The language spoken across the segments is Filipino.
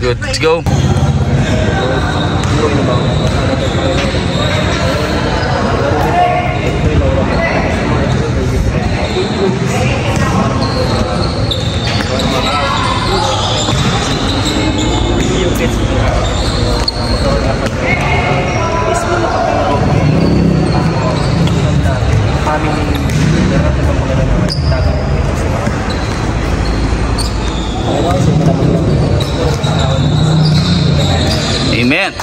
good. Let's go. Amen.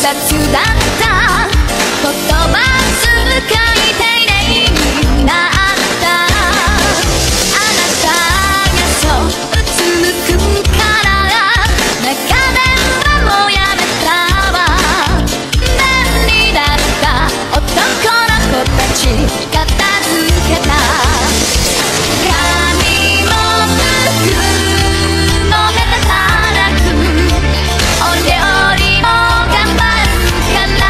雑だった言葉遣い丁寧になったあなたがそううつむくから中電話もやめたわ便利だった男の子たち片付けた髪も服も下手働くお料理も頑張るから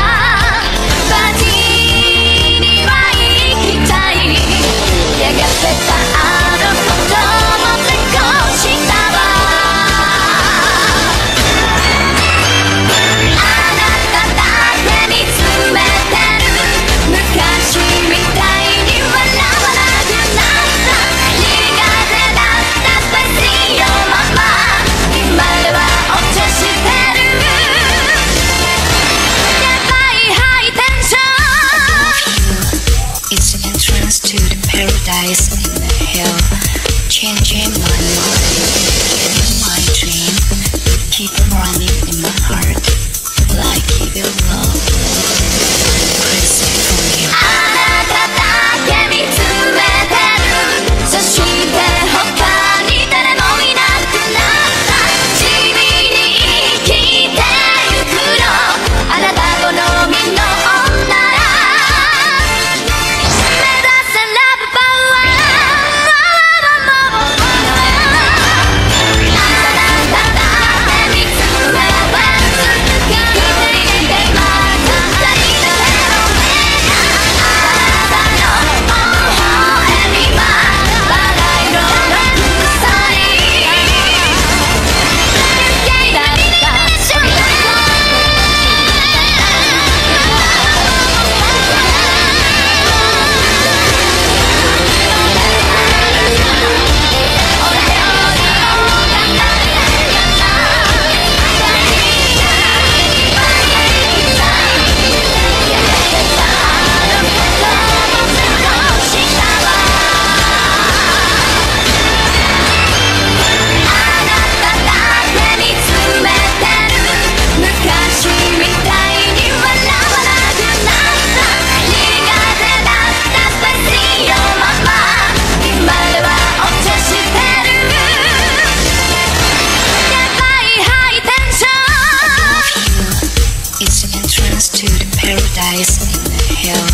rise in the hill,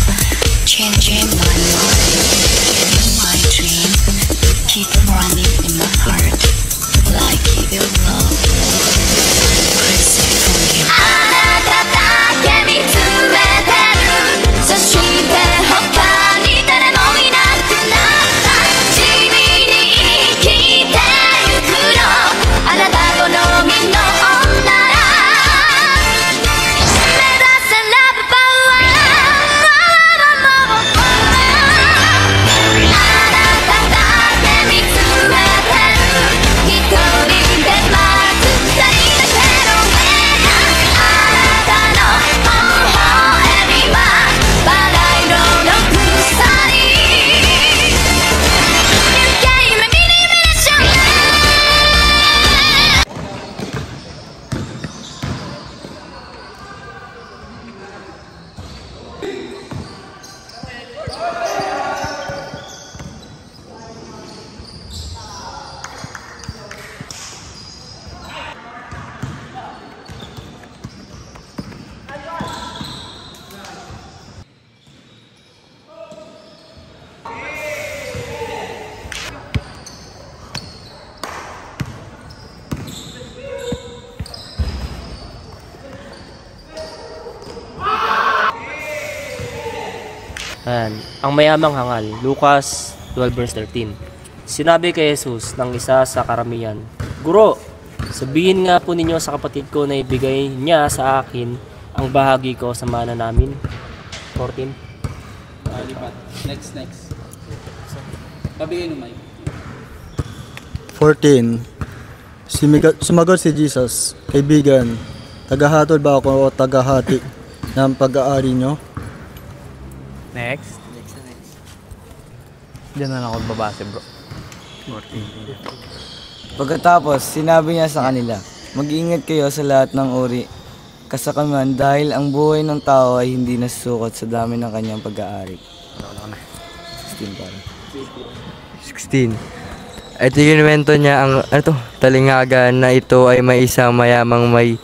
changing my mind, getting my dream, keep running in my heart, like you love, crazy for you. あなただけ見つめてる、そして他に誰もいなくなった、地味に生きてゆくの、あなた好みの女らAyan, ang mayamang hangal, Lucas 12:13. Sinabi kay Jesus ng isa sa karamihan, Guro, sabihin nga po ninyo sa kapatid ko na ibigay niya sa akin ang bahagi ko sa mana namin. 14. Lipat. Next. Pabigay mo, Mike. 14. Sumagot si Jesus, Kaibigan, tagahatol ba ako o tagahati ng pag-aari nyo? Next. Diyan na lang ako babase, bro. 14. Pagkatapos, sinabi niya sa kanila, mag-ingat kayo sa lahat ng uri, kasakaman dahil ang buhay ng tao ay hindi nasusukot sa dami ng kanyang pag-aari. 16 para. 16. Ito kinuwento niya ang talingaga na ito ay may isang mayamang may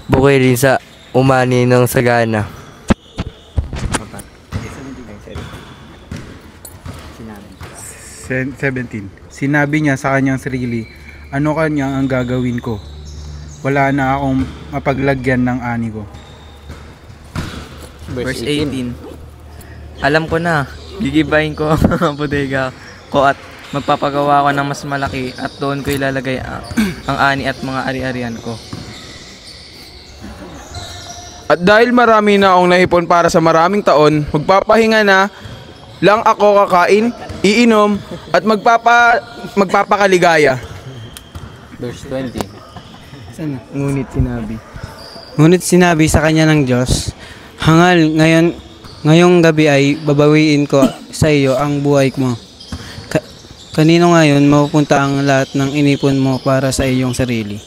bukay rin sa umani ng sagana. 17. Sinabi niya sa kanyang sarili, ano kanya ang gagawin ko? Wala na akong mapaglagyan ng ani ko. Verse 18. Alam ko na, gigibahin ko ang bodega ko at magpapagawa ko ng mas malaki at doon ko ilalagay ang ani at mga ari-arian ko. At dahil marami na akong naipon para sa maraming taon, magpapahinga na lang ako kakain, iinom, at magpapakaligaya. Verse 20. Ngunit sinabi sa kanya ng Diyos, Hangal, ngayong gabi ay babawiin ko sa iyo ang buhay mo. Kanino ngayon mapupunta ang lahat ng inipon mo para sa iyong sarili?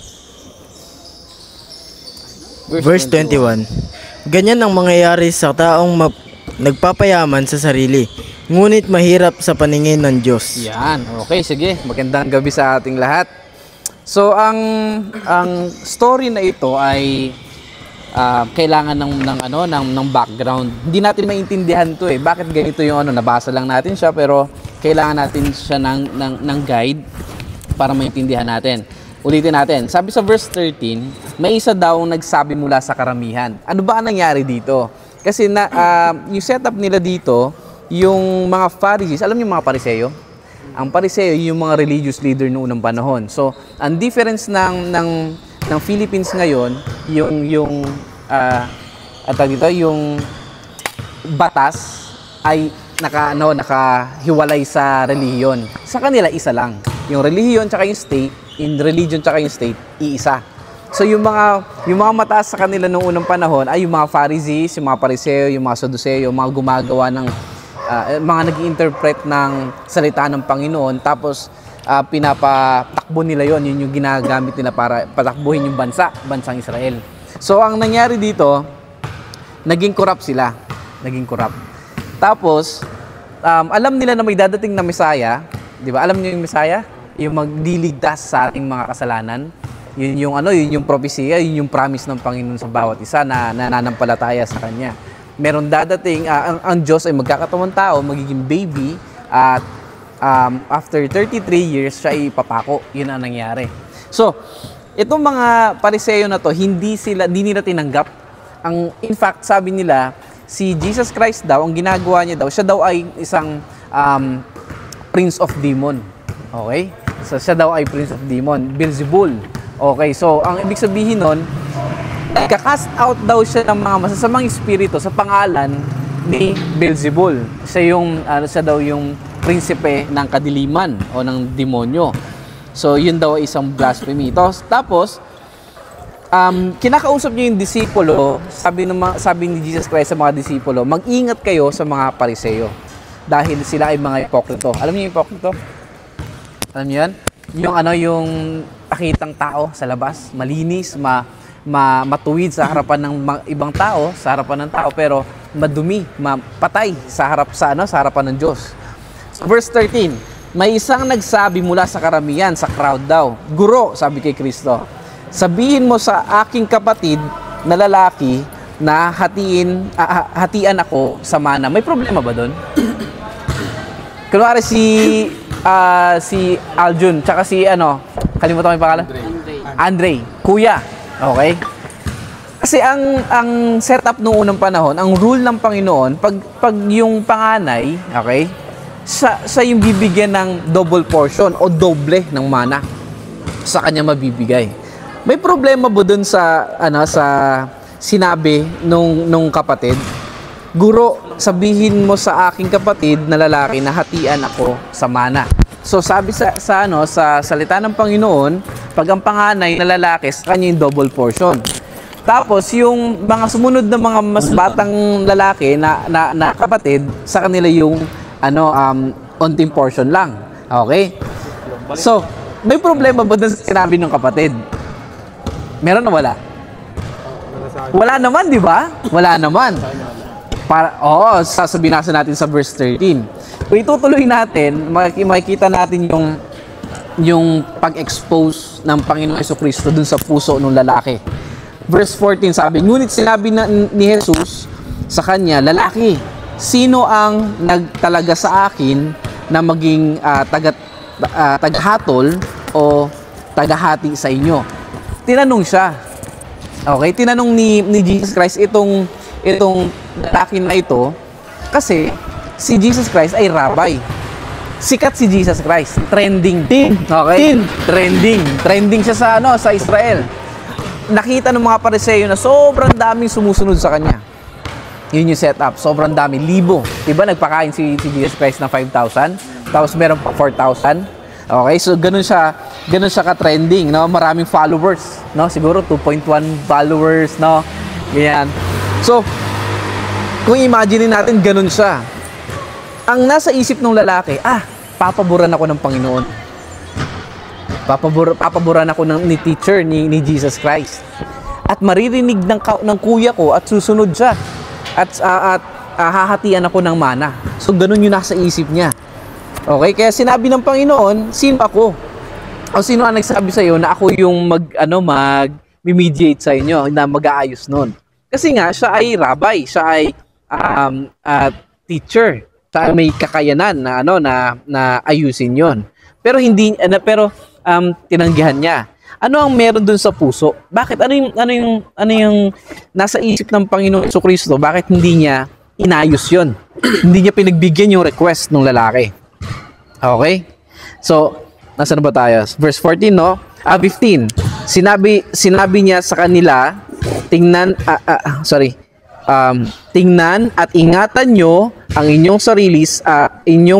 Verse 21. Ganyan ang mangyayari sa taong nagpapayaman sa sarili, ngunit mahirap sa paningin ng Diyos. Yan. Okay, sige. Magandang gabi sa ating lahat. So, ang story na ito ay kailangan ng background. Hindi natin maintindihan 'to eh. Bakit ganito yung nabasa lang natin siya pero kailangan natin siya ng guide para maintindihan natin. Ulitin natin. Sabi sa verse 13, may isa daw nagsabi mula sa karamihan. Ano ba ang nangyari dito? Kasi yung setup nila dito, yung mga Pharisees, alam niyo mga Pariseo? Ang Pariseo yung mga religious leader noong unang panahon. So, ang difference ng Philippines ngayon, yung batas ay nakahiwalay sa relihiyon. Sa kanila isa lang. Yung relihiyon tsaka yung state, iisa. So yung mga mataas sa kanila noong unang panahon ay yung mga Pharisees, yung mga Pariseo, yung mga Sadduceo, yung mga gumagawa ng mga nag-i-interpret ng salita ng Panginoon, tapos pinapatakbo nila yun yung ginagamit nila para patakbuhin yung bansang Israel. So ang nangyari dito, naging corrupt sila. Tapos alam nila na may dadating na Messiah, di ba? Alam niyo yung Messiah? Yung magliligtas sa ating mga kasalanan. Yun yung propesya, yun yung promise ng Panginoon sa bawat isa na nananampalataya sa Kanya. meron dadating, ang Diyos ay magkakatawang tao, magiging baby, at after 33 years, siya ay papako. Yun ang nangyari. So, itong mga Pariseo na to, hindi nila tinanggap. In fact, sabi nila, si Jesus Christ daw, ang ginagawa niya daw, siya daw ay isang prince of demon. Okay? So, siya daw ay prince of demon, Beelzebul. Okay, so ang ibig sabihin nun, nagka-cast out daw siya ng mga masasamang espiritu sa pangalan ni Beelzebul. Siya daw yung prinsipe ng kadiliman o ng demonyo. So, yun daw ay isang blasphemy. Tapos, kinakausap niya yung disipulo, sabi ni Jesus Christ sa mga disipulo, mag-ingat kayo sa mga Pariseo dahil sila ay mga hipokrito. Alam niyo yung hipokrito? Alam niyo yan? Yung pakitang tao sa labas, malinis, matuwid sa harapan ng ibang tao, sa harapan ng tao, pero madumi, mapatay sa harapan ng Diyos. So, verse 13, may isang nagsabi mula sa karamihan, sa crowd daw, Guro, sabi kay Kristo, sabihin mo sa aking kapatid na lalaki na hatian ako sa mana. May problema ba doon? Kunwari si Aljun, tsaka kalimutan ko yung pangalan? Andre. Kuya. Okay? Kasi ang setup noong unang panahon, ang rule ng Panginoon, pag yung panganay, okay, siya yung bibigyan ng double portion o doble ng mana sa kanya mabibigay. May problema ba dun sa sinabi nung kapatid? Guro, sabihin mo sa aking kapatid na lalaki na hatian ako sa mana. So sabi sa salita ng Panginoon, pag ang panganay na lalaki, sa kanya yung double portion. Tapos yung mga sumunod na mga mas batang lalaki na kapatid, sa kanila yung onting portion lang. Okay? So, may problema ba dun sa sinabi ng kapatid? Meron na wala? Wala naman, di ba? Wala naman. Sasabihin natin sa verse 13. Kung itutuloy natin, makikita natin yung pag-expose ng Panginoong Jesucristo dun sa puso ng lalaki. Verse 14 sabi, ngunit sinabi ni Jesus sa kanya, lalaki, sino ang nagtalaga sa akin na maging tagahatol o tagahati sa inyo? Tinanong siya. Okay, tinanong ni Jesus Christ itong lalaki na ito kasi si Jesus Christ ay rabbi. Sikat si Jesus Christ, trending. Okay? Trending siya sa Israel. Nakita ng mga Pariseo na sobrang daming sumusunod sa kanya. Yun yung setup, sobrang dami, libo. Diba nagpakain si Jesus Christ ng 5,000, tapos meron pa 4,000. Okay, so ganun siya ka-trending, no? Maraming followers, no? Siguro 2.1 followers, no? Ganyan. So, kung imagine natin ganun siya. Ang nasa isip ng lalaki, papaboran ako ng Panginoon. Papaboran ako ni teacher ni Jesus Christ. At maririnig ng kuya ko at susunod siya. At hahatian ako ng mana. So, ganun yung nasa isip niya. Okay, kaya sinabi ng Panginoon, sino ako? O sino ang nagsabi sa iyo na ako yung mag-mediate sa inyo, na mag-aayos nun? Kasi nga, siya ay rabbi, siya ay teacher. Siya ay may kakayanan na ayusin yon. Pero tinanggihan niya. Ano ang meron dun sa puso? Bakit? Ano yung nasa isip ng Panginoong Jesucristo? Bakit hindi niya inayos yon? Hindi niya pinagbigyan yung request ng lalaki. Okay? So, nasaan ba tayo? Verse 14, no? 15. Sinabi niya sa kanila, tingnan at ingatan nyo ang inyong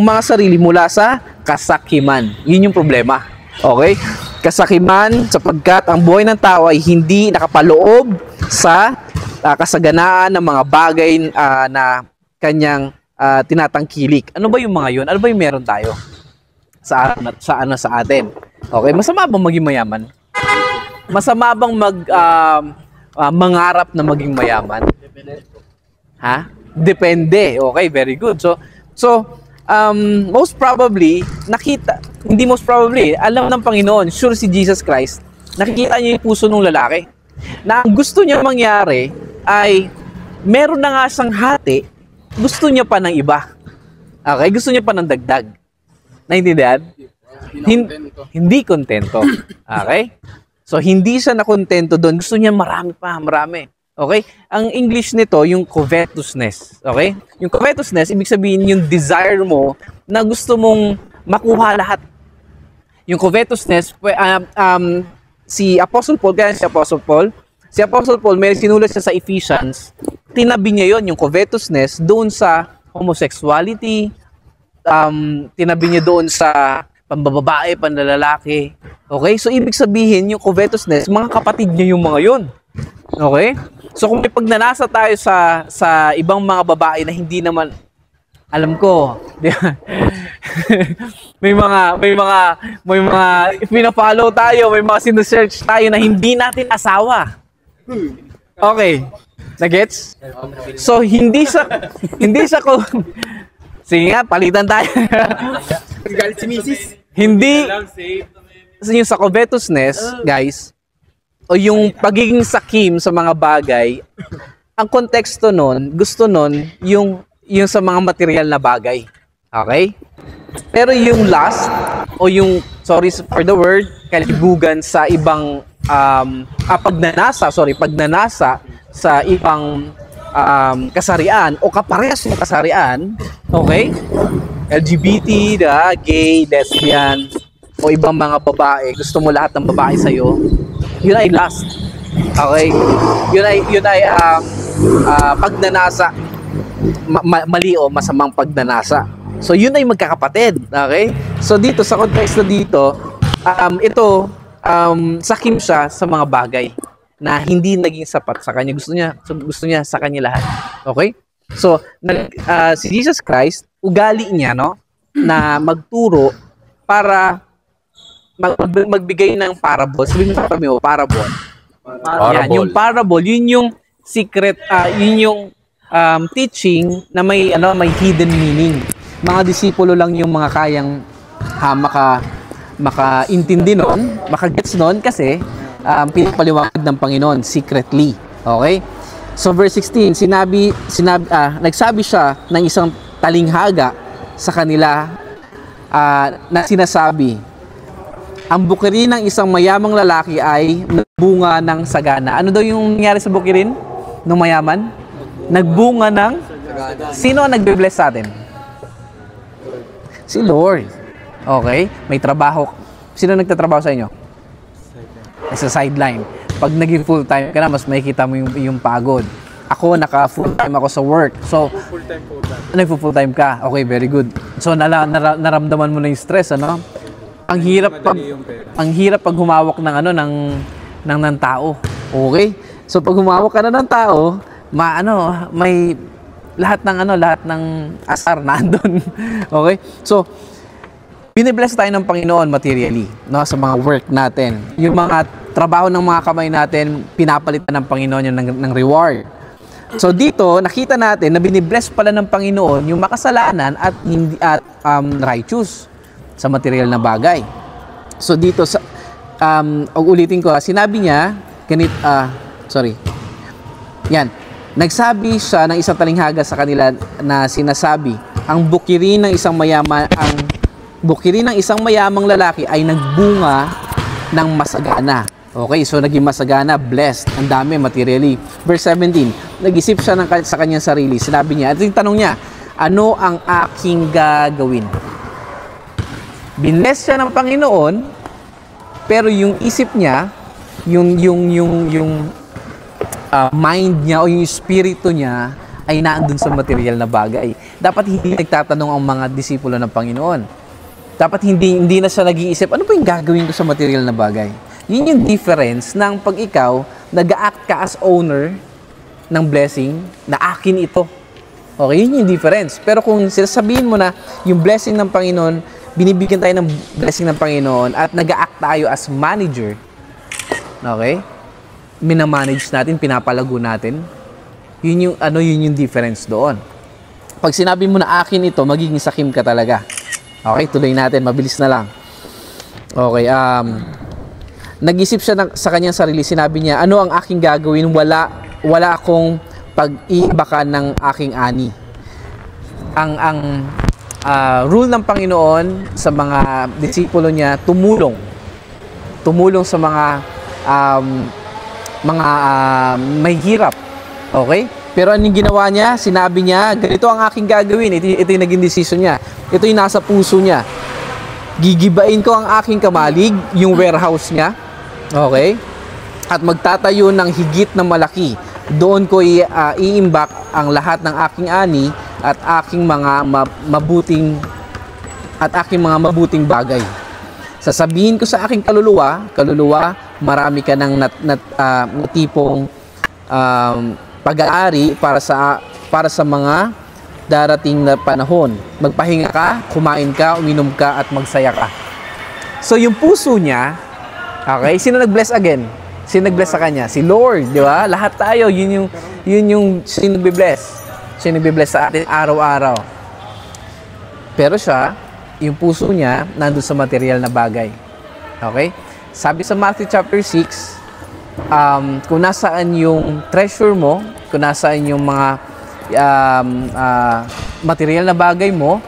mga sarili mula sa kasakiman. Yun yung problema. Okay? Kasakiman sapagkat ang buhay ng tao ay hindi nakapaloob sa kasaganaan ng mga bagay na kanyang tinatangkilik. Ano ba yung mga yun? Ano ba yung meron tayo sa atin? Okay, masama bang maging mayaman? Masama bang mangarap na maging mayaman? Ha? Depende. Okay, very good. So most probably alam ng Panginoon, sure si Jesus Christ, nakikita niya yung puso ng lalaki. Na ang gusto niya mangyari ay meron na nga siyang hati, gusto niya pa ng iba. Okay? Gusto niya pa ng dagdag. Naintindihan? Hindi kontento. Okay? So, hindi siya nakontento doon. Gusto niya marami pa, marami. Okay? Ang English nito, yung covetousness. Okay? Yung covetousness, ibig sabihin yung desire mo na gusto mong makuha lahat. Yung covetousness, si Apostle Paul, si Apostle Paul, may sinulat siya sa Ephesians, tinabi niya yon yung covetousness doon sa homosexuality, tinabi niya doon sa pambababae, panlalaki. Okay? So, ibig sabihin, yung covetousness, mga kapatid niya yung mga yon. Okay? So, kung may pagnanasa tayo sa ibang mga babae na hindi naman, alam ko, di ba? may mga pina-follow tayo, may mga sinesearch tayo na hindi natin asawa. Okay. Nagets? So, hindi sa ko. Sige nga, palitan tayo. Galit si Mrs. Hindi. Yung sa covetousness, guys, o yung pagiging sakim sa mga bagay, ang konteksto nun, gusto nun, yung sa mga material na bagay. Okay? Pero yung lust, o yung, sorry for the word, kalibugan sa ibang, pagnanasa sa ibang kasarian o kaparehas ng kasarian, okay? LGBT, gay, lesbian, o ibang mga babae, gusto mo lahat ng babae sa'yo, yun ay lust. Okay? Yun ay pagnanasa, mali o masamang pagnanasa. So, yun ay magkakapatid. Okay? So, dito, sa konteksto dito, ito, sakim siya sa mga bagay na hindi naging sapat sa kanya. Gusto niya sa kanya lahat. Okay? So, si Jesus Christ, ugali niya, no? Na magturo para magbigay ng parable. Sabihin mo, parable. Yan, yung parable, yun yung secret, yun yung teaching na may hidden meaning. Mga disipulo lang yung mga kayang makaintindi nun, makagets nun kasi pinapaliwanag ng Panginoon secretly. Okay? So verse 16, nagsabi siya ng isang talinghaga sa kanila na sinasabi, ang bukirin ng isang mayamang lalaki ay nagbunga ng sagana. Ano daw yung nangyari sa bukirin ng mayaman? Nagbunga ng sino ang nagbe-bless sa atin? Si Lord. Okay? May trabaho. Sino nagtatrabaho sa inyo? Sa sideline. Pag naging full-time ka na, mas makikita mo yung pagod. Ako, naka-full-time ako sa work. So, nag-full-time ka. Okay, very good. So, naramdaman mo na yung stress, ano? Ang hirap pag humawak ng tao. Okay? So, pag humawak ka na ng tao, may lahat ng asar nandun. Okay? So, binibless tayo ng Panginoon materially, no, sa mga work natin. Yung mga trabaho ng mga kamay natin, pinapalitan ng Panginoon yun ng reward. So dito, nakita natin na binibless pala ng Panginoon yung makasalanan at righteous sa material na bagay. So dito, ulitin ko, sinabi niya, yan, nagsabi siya ng isang talinghaga sa kanila na sinasabi, ang bukirin ng isang mayamang lalaki ay nagbunga ng masagana. Okay, so naging masagana, blessed, ang dami materially. Verse 17, nag-isip siya sa kanyang sarili. Sinabi niya, ito yung tanong niya, ano ang aking gagawin? Binless siya ng Panginoon, pero yung isip niya, yung mind niya o yung espiritu niya ay naandun sa material na bagay. Dapat hindi nagtatanong ang mga disipulo ng Panginoon. Dapat hindi na siya nag-iisip, ano ba yung gagawin ko sa material na bagay? Yun yung difference ng pag ikaw nag-act ka as owner ng blessing na akin ito. Okay, yun yung difference. Pero kung sasabihin mo na yung blessing ng Panginoon, binibigyan tayo ng blessing ng Panginoon at nag-act tayo as manager, okay? Minamanage natin, pinapalago natin. Yun yung difference doon. Pag sinabi mo na akin ito, magiging sakim ka talaga. Okay, tuloy natin, mabilis na lang. Okay, nag-isip siya sa kanyang sarili, sinabi niya, ano ang aking gagawin? Wala akong pag-iimbakan ng aking ani. Ang rule ng Panginoon sa mga disipulo niya, tumulong sa mga may hirap. Okay? Pero anong ginawa niya? Sinabi niya, ganito ang aking gagawin. Ito yung naging decision niya. Ito yung nasa puso niya. Gigibain ko ang aking kamalig, yung warehouse niya. Okay? At magtatayo ng higit na malaki. Doon ko iimbak ang lahat ng aking ani at aking mga mabuting bagay. Sasabihin ko sa aking kaluluwa, marami ka ng natipong pag-aari para sa mga darating na panahon. Magpahinga ka, kumain ka, uminom ka, at magsaya ka. So yung puso niya, okay, sino nag-bless again? Sino nag-bless sa kanya? Si Lord, di ba? Lahat tayo, yun yung sino nagbe-bless. Sino nagbe-bless sa atin araw-araw. Pero siya, yung puso niya, nandun sa material na bagay. Okay? Sabi sa Matthew chapter 6, kung nasaan yung treasure mo, kung nasaan yung mga material na bagay mo,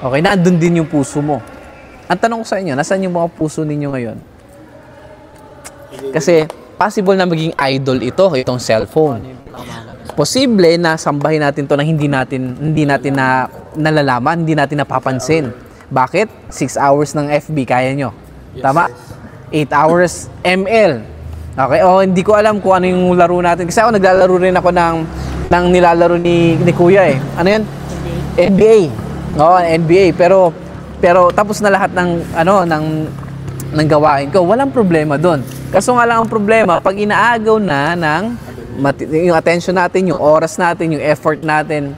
okay, nandun din yung puso mo. Ang tanong ko sa inyo, nasaan yung mga puso ninyo ngayon? Kasi possible na maging idol itong cellphone. Posible na sambahin natin to na hindi natin na nalalaman, hindi natin napapansin. Bakit? 6 hours ng FB kaya nyo. Tama? 8 hours ML. Okay? O hindi ko alam kung ano yung laro natin. Kasi ako naglalaro rin ako ng nilalaro ni Kuya eh. Ano yun? NBA. Oo, NBA. Pero tapos na lahat ng gawain ko. Walang problema doon. Kaso nga lang ang problema, pag inaagaw na yung attention natin, yung oras natin, yung effort natin,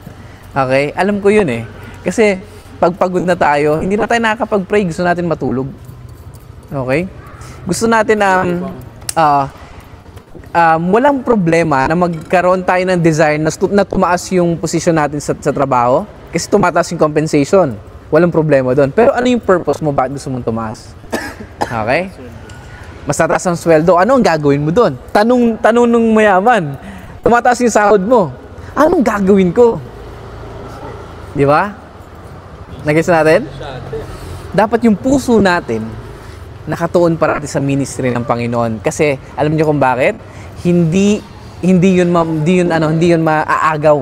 okay? Alam ko yun eh. Kasi pag pagod na tayo, hindi na tayo nakakapag-pray, gusto natin matulog. Okay? Gusto natin walang problema na magkaroon tayo ng desire na tumaas yung position natin sa trabaho kasi tumataas yung compensation. Walang problema doon. Pero ano yung purpose mo? Bakit gusto mong tumaas? Okay? Mas tataas ang sweldo. Ano ang gagawin mo doon? Tanong ng mayaman. Tumataas yung sahod mo. Anong gagawin ko? Di ba? Nag-gets natin? Dapat yung puso natin nakatuon para sa ministry ng Panginoon. Kasi alam niyo kung bakit? Hindi yun maaagaw.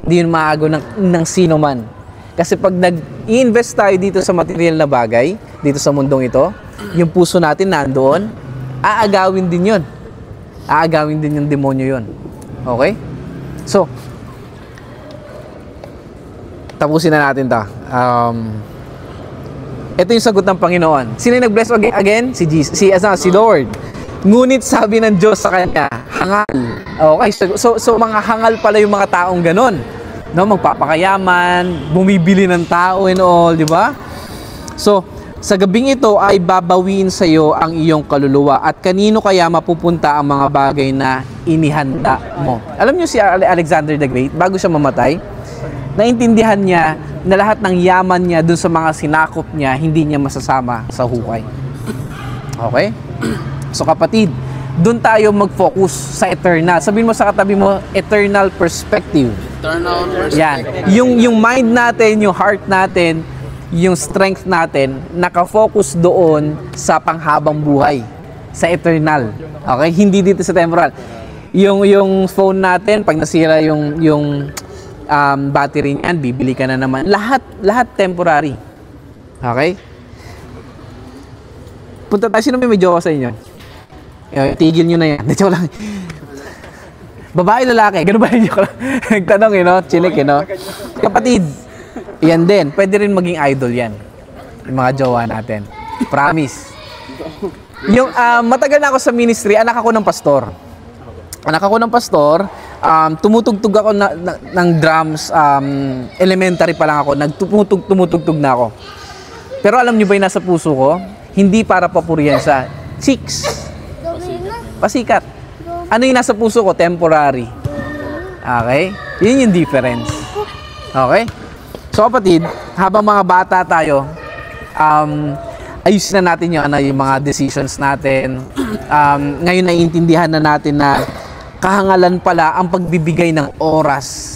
Hindi yun maagaw ng sino man. Kasi pag nag-i-invest tayo dito sa material na bagay, dito sa mundong ito, yung puso natin nandoon, aagawin din yun. Aagawin din yung demonyo yun. Okay? So, tapusin na natin ito. Ito yung sagot ng Panginoon. Sino yung nag-bless again? Si Jesus, si Lord. Ngunit sabi ng Diyos sa kanya, hangal. Okay, so mga hangal pala yung mga taong ganon. No, magpapakayaman, bumibili ng tao and all, di ba? So, sa gabing ito ay babawiin sa iyo ang iyong kaluluwa at kanino kaya mapupunta ang mga bagay na inihanda mo. Alam niyo si Alexander the Great, bago siya mamatay, naintindihan niya na lahat ng yaman niya dun sa mga sinakop niya, hindi niya masasama sa hukay. Okay? So kapatid, dun tayo mag-focus sa eternal. Sabihin mo sa katabi mo, eternal perspective. Eternal perspective. Yan. Yung mind natin, yung heart natin, yung strength natin, nakafocus doon sa panghabang buhay, sa eternal. Okay? Hindi dito sa temporal. Yung phone natin, pag nasira yung battery niyan, bibili ka na naman. Lahat temporary. Okay? Punta tayo, sino may jowa sa inyo? Tigil nyo na yan. Joke lang. Babae, lalaki. Ganun ba yung joke lang? Nagtanong, chinik, Kapatid, yan din. Pwede rin maging idol yan. Yung mga jowa natin. Promise. Yung matagal na ako sa ministry, anak ako ng pastor. Tumutugtog ako ng drums. Elementary pa lang ako. Tumutugtog na ako. Pero alam niyo ba yung nasa puso ko? Hindi para papurihan sa chicks. Pasikat. Ano yung nasa puso ko? Temporary. Okay? Yun yung difference. Okay? So kapatid, habang mga bata tayo, ayusin na natin yung mga decisions natin. Ngayon naiintindihan na natin na kahangalan pala ang pagbibigay ng oras,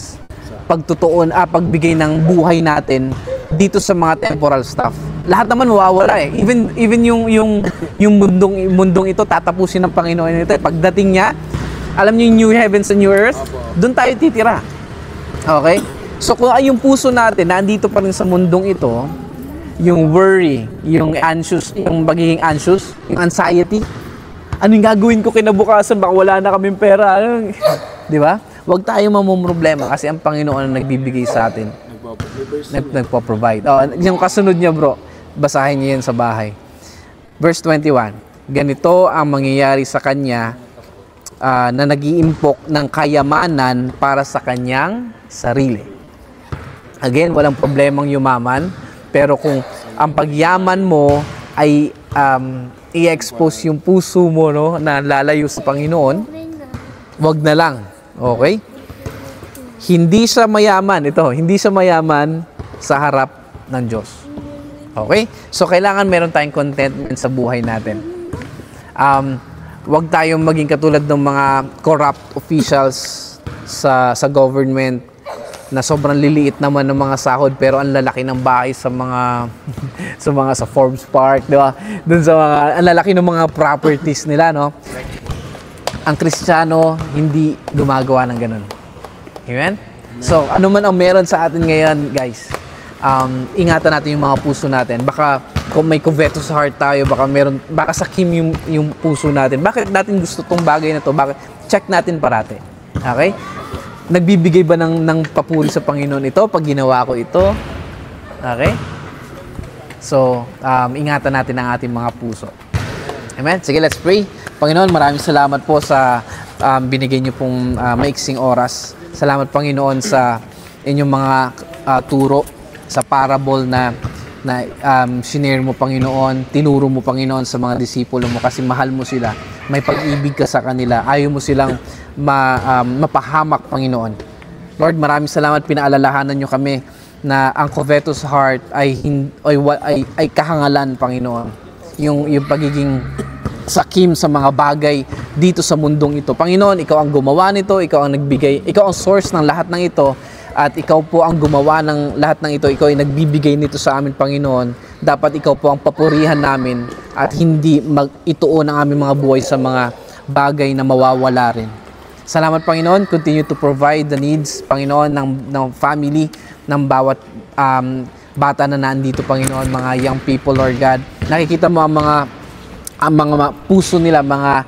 pagbigay ng buhay natin dito sa mga temporal stuff. Lahat naman mawawala eh. Even yung mundong ito tatapusin ng Panginoon ito. Pagdating niya, alam niyo yung new heavens and new earth, doon tayo titira. Okay? So kung yung puso natin nandito pa rin sa mundong ito, yung worry, yung anxious, yung magiging anxious, yung anxiety, ano yung gagawin ko kinabukasan, baka wala na kaming pera. Di ba? Huwag tayo mamumroblema kasi ang Panginoon ang nagbibigay sa atin. Nagpo-provide. Yung kasunod niya bro, basahin niyo yan sa bahay. Verse 21, ganito ang mangyayari sa kanya na nag-iimpok ng kayamanan para sa kanyang sarili. Again, walang problemang yumaman, pero kung ang pagyaman mo ay i-expose yung puso mo, no, na lalayo sa Panginoon, wag na lang. Okay? Hindi siya mayaman, hindi siya mayaman sa harap ng Diyos. Okay? So, kailangan meron tayong contentment sa buhay natin. Wag tayong maging katulad ng mga corrupt officials sa government na sobrang liliit naman ng mga sahod pero ang lalaki ng bahay sa mga sa Forbes Park, di ba? Doon sa mga ang lalaki ng mga properties nila, no? Ang Kristiyano hindi gumagawa ng ganun. Amen? So, ano man ang meron sa atin ngayon, guys, ingatan natin yung mga puso natin. Baka kung may covetous heart tayo, baka sakim yung puso natin. Bakit natin gusto tong bagay na to? Bakit? Check natin parate. Okay? Nagbibigay ba ng papuri sa Panginoon ito pag ginawa ko ito? Okay? So, ingatan natin ang ating mga puso. Amen? Sige, let's pray. Panginoon, maraming salamat po sa binigay niyo pong maiksing oras. Salamat, Panginoon, sa inyong mga turo, sa parable na sinare mo, Panginoon, tinuro mo, Panginoon, sa mga disipulo mo kasi mahal mo sila. May pag-ibig ka sa kanila. Ayaw mo silang mapahamak, Panginoon. Lord, maraming salamat, pinaalalahanan nyo kami na ang covetous heart ay kahangalan, Panginoon. Yung pagiging sakim sa mga bagay dito sa mundong ito. Panginoon, ikaw ang gumawa nito, ikaw ang nagbigay, ikaw ang source ng lahat ng ito, at ikaw po ang gumawa ng lahat ng ito, ikaw ay nagbibigay nito sa amin, Panginoon. Dapat ikaw po ang papurihan namin at hindi ituon ang aming mga buhay sa mga bagay na mawawala rin. Salamat, Panginoon. Continue to provide the needs, Panginoon, ng family, ng bawat bata na nandito, Panginoon, mga young people, Lord God. Nakikita mo ang mga puso nila, mga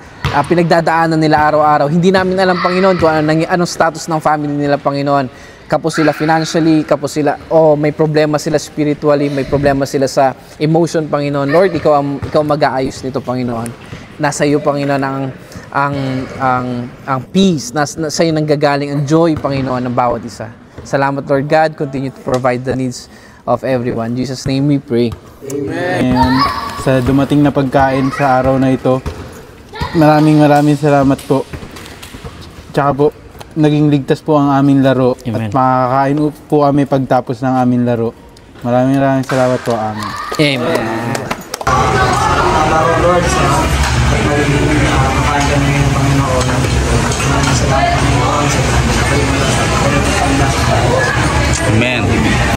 pinagdadaanan nila araw-araw. Hindi namin alam, Panginoon, kung anong status ng family nila, Panginoon. Kapos sila financially, kapos sila, may problema sila spiritually, may problema sila sa emotion, Panginoon. Lord, ikaw mag-aayos nito, Panginoon. Nasa iyo, Panginoon, ang peace, nasa iyo nanggagaling ang joy, Panginoon, ng bawat isa. Salamat, Lord God. Continue to provide the needs of everyone. In Jesus' name we pray. Amen. And sa dumating na pagkain sa araw na ito, maraming salamat po. Tsaka po, naging ligtas po ang aming laro. Amen. At makakain po kami pagtapos ng aming laro. Maraming salamat po, amin. Amen. Lord, sa pagmamahal kami ng Panginoon, salamat